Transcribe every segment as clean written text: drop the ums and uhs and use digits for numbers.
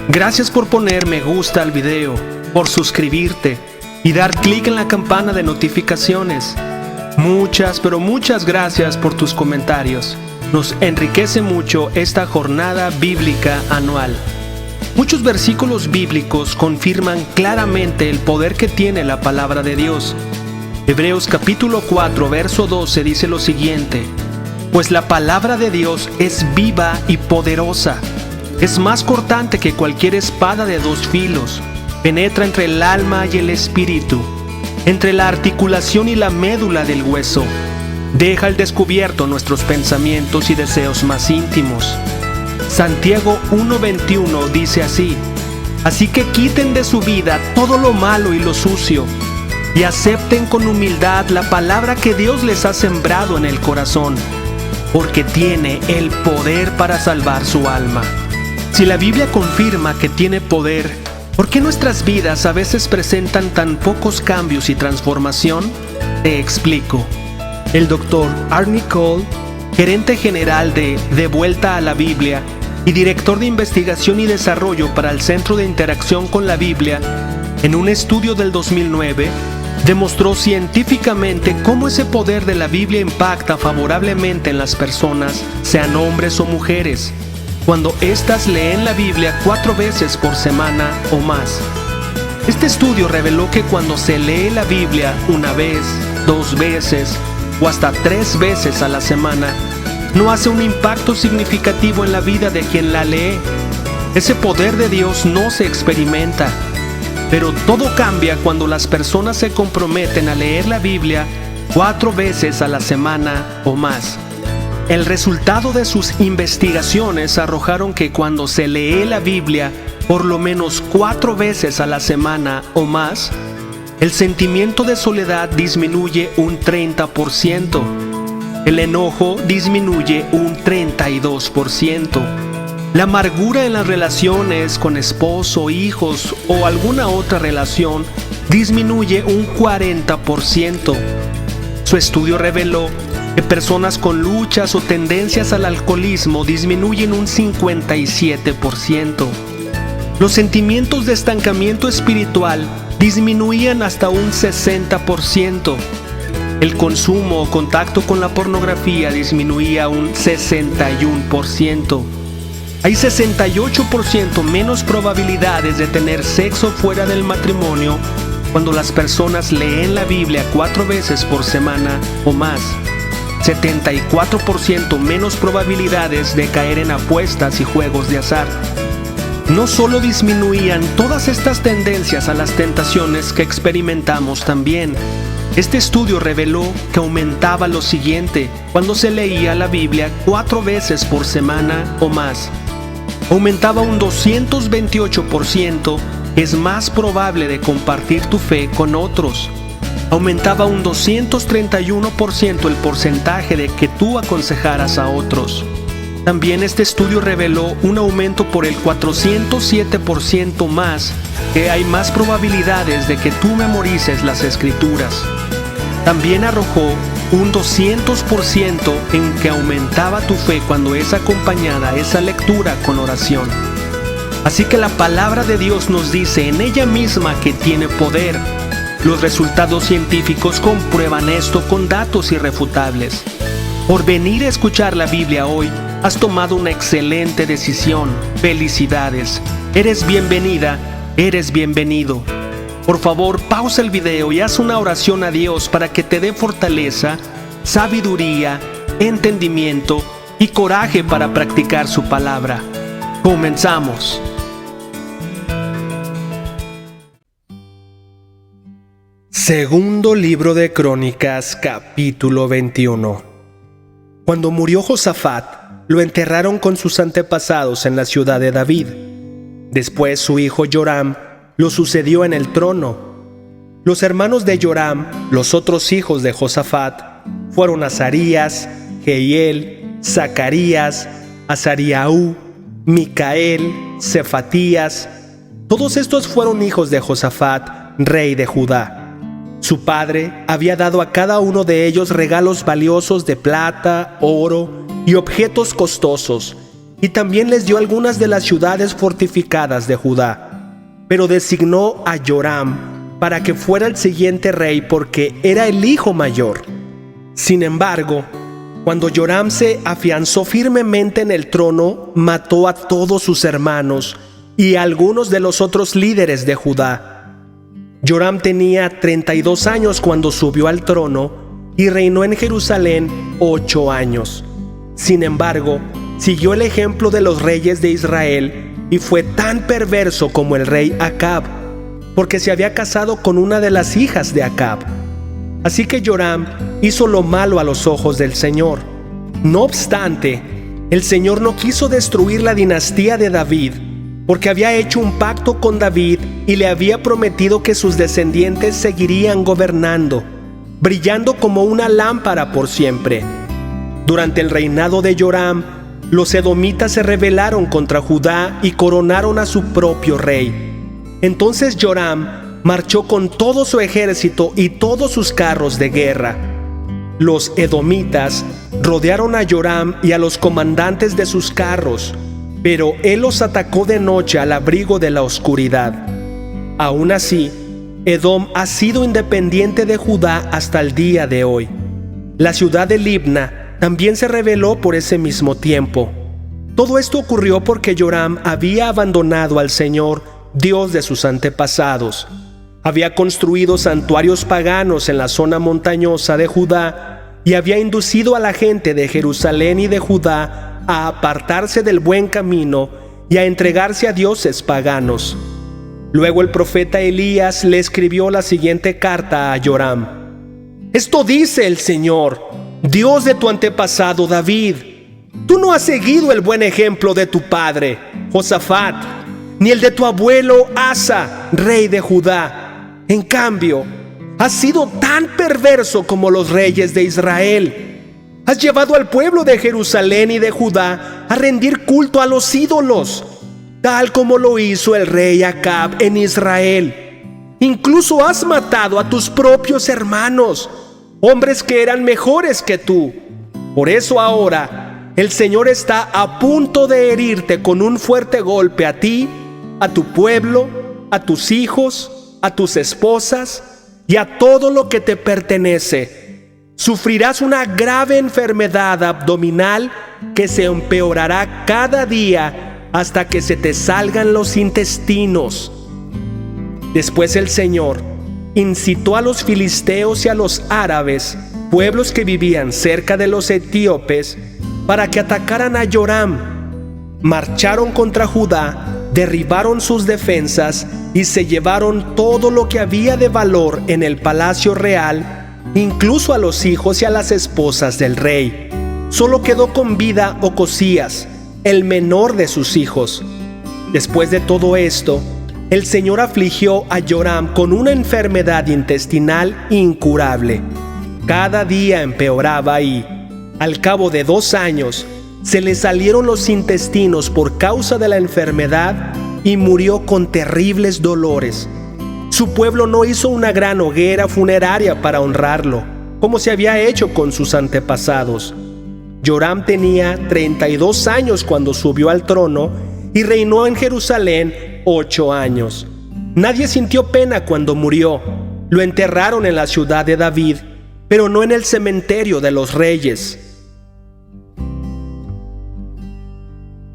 Gracias por poner me gusta al video, por suscribirte y dar clic en la campana de notificaciones. Muchas, pero muchas gracias por tus comentarios. Nos enriquece mucho esta jornada bíblica anual. Muchos versículos bíblicos confirman claramente el poder que tiene la palabra de Dios. Hebreos capítulo 4, verso 12 dice lo siguiente: pues la palabra de Dios es viva y poderosa. Es más cortante que cualquier espada de dos filos. Penetra entre el alma y el espíritu, entre la articulación y la médula del hueso. Deja al descubierto nuestros pensamientos y deseos más íntimos. Santiago 1:21 dice así: así que quiten de su vida todo lo malo y lo sucio, y acepten con humildad la palabra que Dios les ha sembrado en el corazón, porque tiene el poder para salvar su alma. Si la Biblia confirma que tiene poder, ¿por qué nuestras vidas a veces presentan tan pocos cambios y transformación? Te explico. El Dr. Arnie Cole, gerente general de Vuelta a la Biblia y director de investigación y desarrollo para el Centro de Interacción con la Biblia, en un estudio del 2009, demostró científicamente cómo ese poder de la Biblia impacta favorablemente en las personas, sean hombres o mujeres, cuando éstas leen la Biblia 4 veces por semana o más. Este estudio reveló que cuando se lee la Biblia una vez, 2 veces o hasta 3 veces a la semana, no hace un impacto significativo en la vida de quien la lee. Ese poder de Dios no se experimenta. Pero todo cambia cuando las personas se comprometen a leer la Biblia 4 veces a la semana o más. El resultado de sus investigaciones arrojaron que cuando se lee la Biblia por lo menos 4 veces a la semana o más, el sentimiento de soledad disminuye un 30%, el enojo disminuye un 32%, la amargura en las relaciones con esposo, hijos o alguna otra relación disminuye un 40%. Su estudio reveló que personas con luchas o tendencias al alcoholismo disminuyen un 57%. Los sentimientos de estancamiento espiritual disminuían hasta un 60%. El consumo o contacto con la pornografía disminuía un 61%. Hay 68% menos probabilidades de tener sexo fuera del matrimonio cuando las personas leen la Biblia 4 veces por semana o más. 74% menos probabilidades de caer en apuestas y juegos de azar. No solo disminuían todas estas tendencias a las tentaciones que experimentamos también. Este estudio reveló que aumentaba lo siguiente cuando se leía la Biblia 4 veces por semana o más. Aumentaba un 228%, es más probable de compartir tu fe con otros. Aumentaba un 231% el porcentaje de que tú aconsejaras a otros. También este estudio reveló un aumento por el 407% más, que hay más probabilidades de que tú memorices las escrituras. También arrojó un 200% en que aumentaba tu fe cuando es acompañada esa lectura con oración. Así que la palabra de Dios nos dice en ella misma que tiene poder. Los resultados científicos comprueban esto con datos irrefutables. Por venir a escuchar la Biblia hoy, has tomado una excelente decisión. Felicidades. Eres bienvenida, eres bienvenido. Por favor, pausa el video y haz una oración a Dios para que te dé fortaleza, sabiduría, entendimiento y coraje para practicar su palabra. Comenzamos. Segundo libro de Crónicas, capítulo 21. Cuando murió Josafat, lo enterraron con sus antepasados en la ciudad de David. Después su hijo Joram lo sucedió en el trono. Los hermanos de Joram, los otros hijos de Josafat, fueron Azarías, Jehiel, Zacarías, Azariaú, Micael, Cefatías. Todos estos fueron hijos de Josafat, rey de Judá. Su padre había dado a cada uno de ellos regalos valiosos de plata, oro y objetos costosos, y también les dio algunas de las ciudades fortificadas de Judá. Pero designó a Joram para que fuera el siguiente rey porque era el hijo mayor. Sin embargo, cuando Joram se afianzó firmemente en el trono, mató a todos sus hermanos y a algunos de los otros líderes de Judá. Joram tenía 32 años cuando subió al trono y reinó en Jerusalén 8 años. Sin embargo, siguió el ejemplo de los reyes de Israel y fue tan perverso como el rey Acab, porque se había casado con una de las hijas de Acab. Así que Joram hizo lo malo a los ojos del Señor. No obstante, el Señor no quiso destruir la dinastía de David, porque había hecho un pacto con David y le había prometido que sus descendientes seguirían gobernando, brillando como una lámpara por siempre. Durante el reinado de Joram, los edomitas se rebelaron contra Judá y coronaron a su propio rey. Entonces Joram marchó con todo su ejército y todos sus carros de guerra. Los edomitas rodearon a Joram y a los comandantes de sus carros, pero él los atacó de noche al abrigo de la oscuridad. Aún así, Edom ha sido independiente de Judá hasta el día de hoy. La ciudad de Libna también se rebeló por ese mismo tiempo. Todo esto ocurrió porque Joram había abandonado al Señor, Dios de sus antepasados. Había construido santuarios paganos en la zona montañosa de Judá y había inducido a la gente de Jerusalén y de Judá a apartarse del buen camino y a entregarse a dioses paganos. Luego el profeta Elías le escribió la siguiente carta a Joram: «Esto dice el Señor, Dios de tu antepasado David: tú no has seguido el buen ejemplo de tu padre, Josafat, ni el de tu abuelo Asa, rey de Judá. En cambio, has sido tan perverso como los reyes de Israel. Has llevado al pueblo de Jerusalén y de Judá a rendir culto a los ídolos, tal como lo hizo el rey Acab en Israel. Incluso has matado a tus propios hermanos, hombres que eran mejores que tú. Por eso ahora el Señor está a punto de herirte con un fuerte golpe a ti, a tu pueblo, a tus hijos, a tus esposas y a todo lo que te pertenece. Sufrirás una grave enfermedad abdominal que se empeorará cada día hasta que se te salgan los intestinos». Después el Señor incitó a los filisteos y a los árabes, pueblos que vivían cerca de los etíopes, para que atacaran a Joram. Marcharon contra Judá, derribaron sus defensas y se llevaron todo lo que había de valor en el palacio real, incluso a los hijos y a las esposas del rey. Solo quedó con vida Ocosías, el menor de sus hijos. Después de todo esto, el Señor afligió a Joram con una enfermedad intestinal incurable. Cada día empeoraba y, al cabo de 2 años, se le salieron los intestinos por causa de la enfermedad y murió con terribles dolores. Su pueblo no hizo una gran hoguera funeraria para honrarlo, como se había hecho con sus antepasados. Joram tenía 32 años cuando subió al trono y reinó en Jerusalén 8 años. Nadie sintió pena cuando murió. Lo enterraron en la ciudad de David, pero no en el cementerio de los reyes.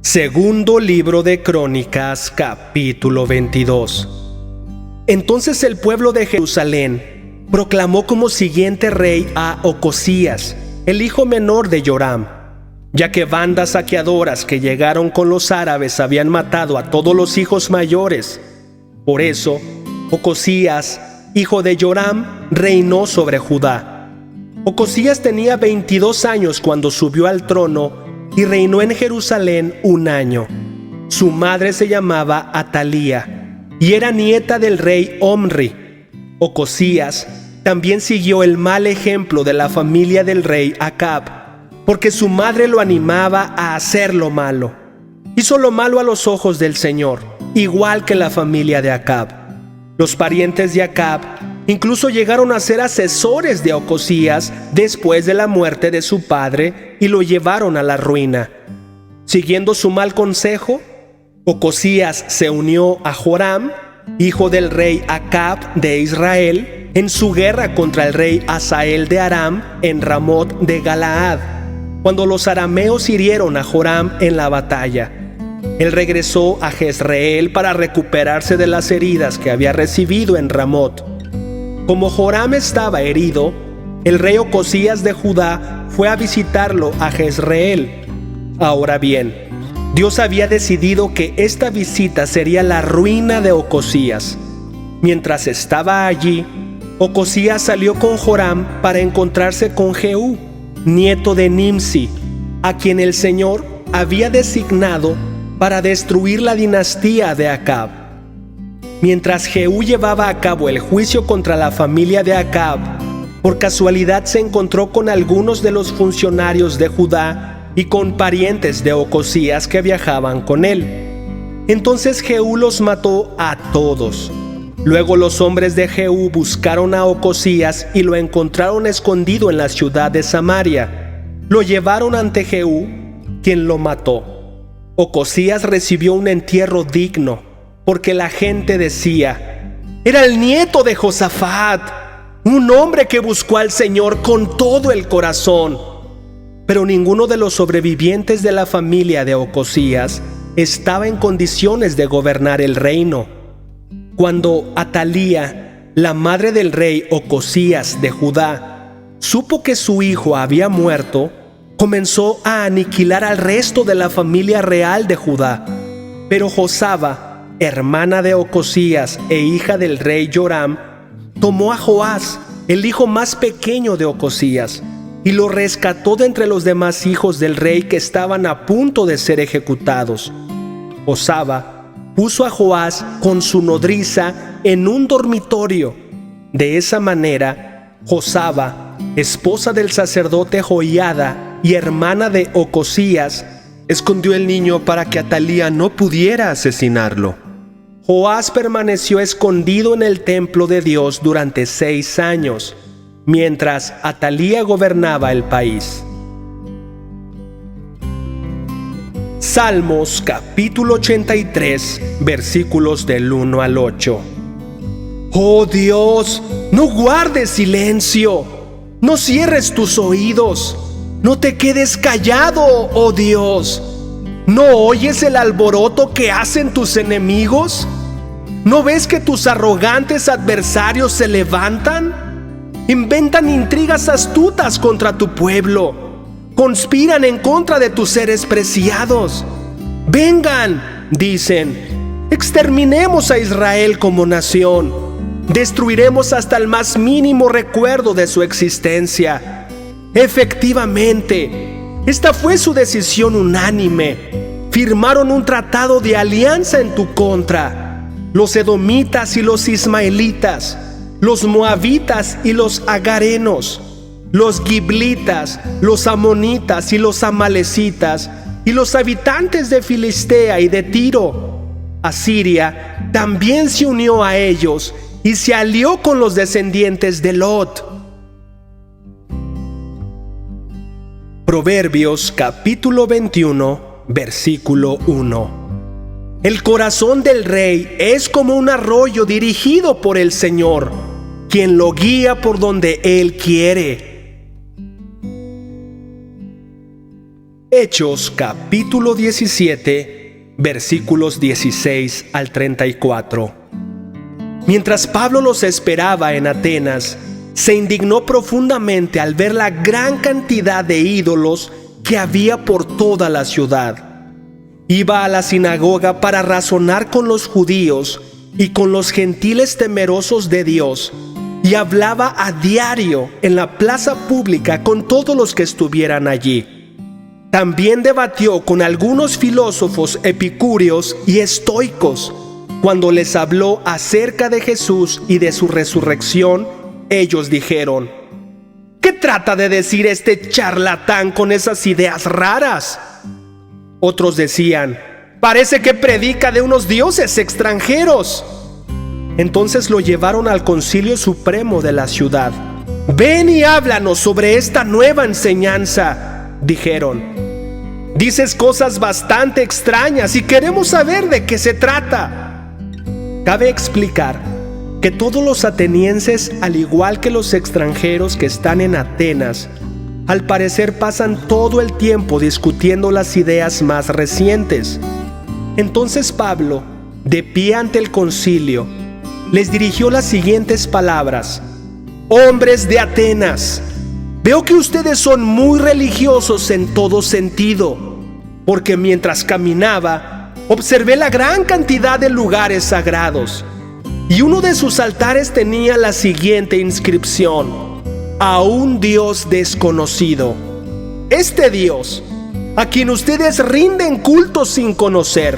Segundo libro de Crónicas, capítulo 22. Entonces el pueblo de Jerusalén proclamó como siguiente rey a Ocosías, el hijo menor de Joram, ya que bandas saqueadoras que llegaron con los árabes habían matado a todos los hijos mayores. Por eso, Ocosías, hijo de Joram, reinó sobre Judá. Ocosías tenía 22 años cuando subió al trono y reinó en Jerusalén 1 año. Su madre se llamaba Atalía y era nieta del rey Omri. Ocosías también siguió el mal ejemplo de la familia del rey Acab, porque su madre lo animaba a hacer lo malo. Hizo lo malo a los ojos del Señor, igual que la familia de Acab. Los parientes de Acab incluso llegaron a ser asesores de Ocosías después de la muerte de su padre y lo llevaron a la ruina. Siguiendo su mal consejo, Ocosías se unió a Joram, hijo del rey Acab de Israel, en su guerra contra el rey Hazael de Aram en Ramot de Galaad, cuando los arameos hirieron a Joram en la batalla. Él regresó a Jezreel para recuperarse de las heridas que había recibido en Ramot. Como Joram estaba herido, el rey Ocosías de Judá fue a visitarlo a Jezreel. Ahora bien, Dios había decidido que esta visita sería la ruina de Ocosías. Mientras estaba allí, Ocosías salió con Joram para encontrarse con Jehú, nieto de Nimsi, a quien el Señor había designado para destruir la dinastía de Acab. Mientras Jehú llevaba a cabo el juicio contra la familia de Acab, por casualidad se encontró con algunos de los funcionarios de Judá y con parientes de Ocosías que viajaban con él. Entonces Jehú los mató a todos. Luego los hombres de Jehú buscaron a Ocosías y lo encontraron escondido en la ciudad de Samaria. Lo llevaron ante Jehú, quien lo mató. Ocosías recibió un entierro digno, porque la gente decía: era el nieto de Josafat, un hombre que buscó al Señor con todo el corazón. Pero ninguno de los sobrevivientes de la familia de Ocosías estaba en condiciones de gobernar el reino. Cuando Atalía, la madre del rey Ocosías de Judá, supo que su hijo había muerto, comenzó a aniquilar al resto de la familia real de Judá. Pero Josaba, hermana de Ocosías e hija del rey Joram, tomó a Joás, el hijo más pequeño de Ocosías, y lo rescató de entre los demás hijos del rey que estaban a punto de ser ejecutados. Josaba puso a Joás con su nodriza en un dormitorio. De esa manera, Josaba, esposa del sacerdote Joiada y hermana de Ocosías, escondió el niño para que Atalía no pudiera asesinarlo. Joás permaneció escondido en el templo de Dios durante 6 años, mientras Atalía gobernaba el país. Salmos capítulo 83, versículos del 1 al 8. Oh Dios, no guardes silencio, no cierres tus oídos, no te quedes callado, oh Dios. ¿No oyes el alboroto que hacen tus enemigos? ¿No ves que tus arrogantes adversarios se levantan? Inventan intrigas astutas contra tu pueblo. Conspiran en contra de tus seres preciados. Vengan, dicen, exterminemos a Israel como nación. Destruiremos hasta el más mínimo recuerdo de su existencia. Efectivamente, esta fue su decisión unánime. Firmaron un tratado de alianza en tu contra. Los edomitas y los ismaelitas, los moabitas y los agarenos, los giblitas, los amonitas y los amalecitas, y los habitantes de Filistea y de Tiro. Asiria también se unió a ellos y se alió con los descendientes de Lot. Proverbios capítulo 21, versículo 1. El corazón del rey es como un arroyo dirigido por el Señor, quien lo guía por donde Él quiere. Hechos capítulo 17, versículos 16 al 34. Mientras Pablo los esperaba en Atenas, se indignó profundamente al ver la gran cantidad de ídolos que había por toda la ciudad. Iba a la sinagoga para razonar con los judíos y con los gentiles temerosos de Dios, y hablaba a diario en la plaza pública con todos los que estuvieran allí. También debatió con algunos filósofos epicúreos y estoicos. Cuando les habló acerca de Jesús y de su resurrección, ellos dijeron: ¿qué trata de decir este charlatán con esas ideas raras? Otros decían: parece que predica de unos dioses extranjeros. Entonces lo llevaron al concilio supremo de la ciudad. Ven y háblanos sobre esta nueva enseñanza, dijeron. Dices cosas bastante extrañas y queremos saber de qué se trata. Cabe explicar que todos los atenienses, al igual que los extranjeros que están en Atenas, al parecer pasan todo el tiempo discutiendo las ideas más recientes. Entonces Pablo, de pie ante el concilio, les dirigió las siguientes palabras: hombres de Atenas, veo que ustedes son muy religiosos en todo sentido, porque mientras caminaba, observé la gran cantidad de lugares sagrados, y uno de sus altares tenía la siguiente inscripción: a un Dios desconocido. Este Dios, a quien ustedes rinden culto sin conocer,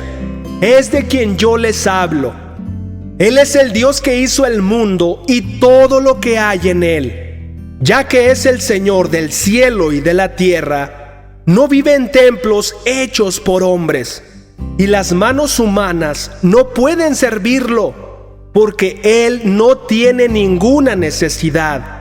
es de quien yo les hablo. Él es el Dios que hizo el mundo y todo lo que hay en él. Ya que es el Señor del cielo y de la tierra, no vive en templos hechos por hombres, y las manos humanas no pueden servirlo, porque Él no tiene ninguna necesidad.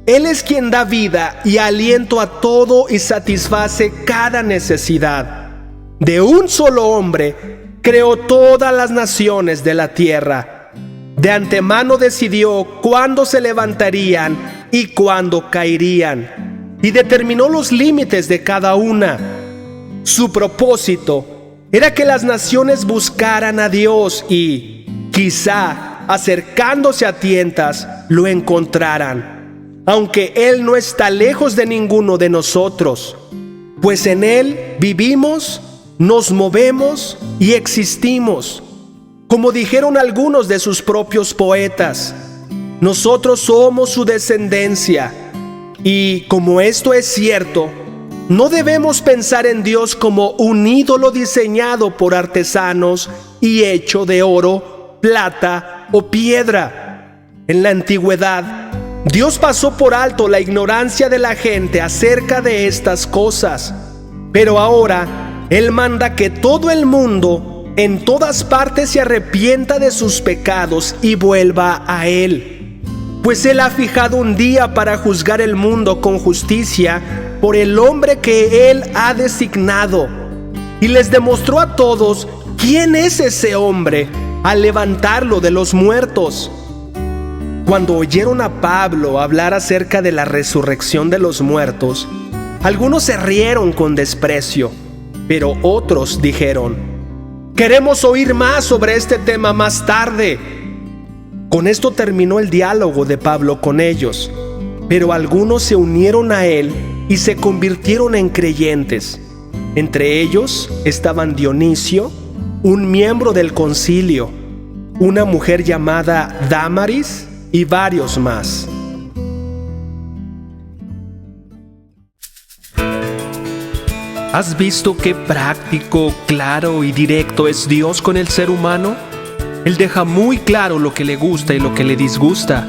Él es quien da vida y aliento a todo y satisface cada necesidad. De un solo hombre creó todas las naciones de la tierra. De antemano decidió cuándo se levantarían y cuándo caerían, y determinó los límites de cada una. Su propósito era que las naciones buscaran a Dios y, quizá, acercándose a tientas, lo encontraran, aunque Él no está lejos de ninguno de nosotros, pues en Él vivimos, nos movemos y existimos. Como dijeron algunos de sus propios poetas, nosotros somos su descendencia. Y como esto es cierto, no debemos pensar en Dios como un ídolo diseñado por artesanos y hecho de oro, plata o piedra. En la antigüedad, Dios pasó por alto la ignorancia de la gente acerca de estas cosas, pero ahora Él manda que todo el mundo en todas partes se arrepienta de sus pecados y vuelva a Él, pues Él ha fijado un día para juzgar el mundo con justicia por el hombre que Él ha designado, y les demostró a todos quién es ese hombre al levantarlo de los muertos. Cuando oyeron a Pablo hablar acerca de la resurrección de los muertos, algunos se rieron con desprecio, pero otros dijeron: queremos oír más sobre este tema más tarde. Con esto terminó el diálogo de Pablo con ellos, pero algunos se unieron a él y se convirtieron en creyentes. Entre ellos estaban Dionisio, un miembro del concilio, una mujer llamada Dámaris y varios más. ¿Has visto qué práctico, claro y directo es Dios con el ser humano? Él deja muy claro lo que le gusta y lo que le disgusta,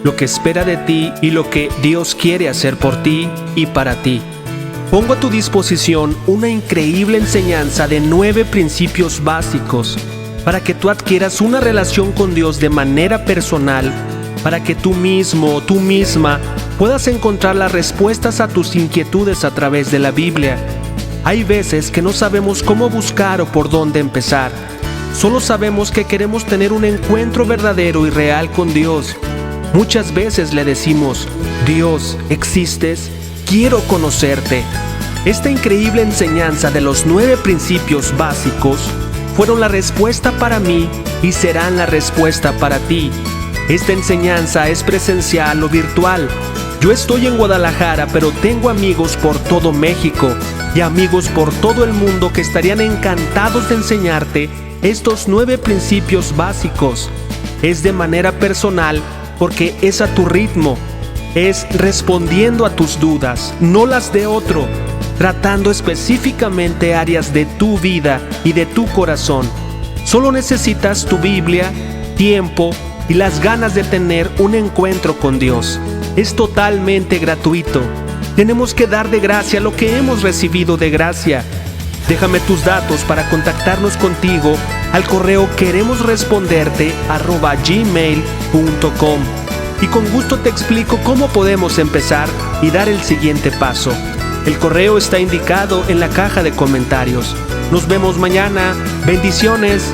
lo que espera de ti y lo que Dios quiere hacer por ti y para ti. Pongo a tu disposición una increíble enseñanza de 9 principios básicos para que tú adquieras una relación con Dios de manera personal, para que tú mismo o tú misma puedas encontrar las respuestas a tus inquietudes a través de la Biblia. Hay veces que no sabemos cómo buscar o por dónde empezar. Solo sabemos que queremos tener un encuentro verdadero y real con Dios. Muchas veces le decimos: Dios, ¿existes? Quiero conocerte. Esta increíble enseñanza de los 9 principios básicos fueron la respuesta para mí y serán la respuesta para ti. Esta enseñanza es presencial o virtual. Yo estoy en Guadalajara, pero tengo amigos por todo México y amigos por todo el mundo que estarían encantados de enseñarte estos 9 principios básicos. Es de manera personal porque es a tu ritmo, es respondiendo a tus dudas, no las de otro, tratando específicamente áreas de tu vida y de tu corazón. Solo necesitas tu Biblia, tiempo y las ganas de tener un encuentro con Dios. Es totalmente gratuito. Tenemos que dar de gracia lo que hemos recibido de gracia. Déjame tus datos para contactarnos contigo al correo queremosresponderte@gmail.com y con gusto te explico cómo podemos empezar y dar el siguiente paso. El correo está indicado en la caja de comentarios. Nos vemos mañana. Bendiciones.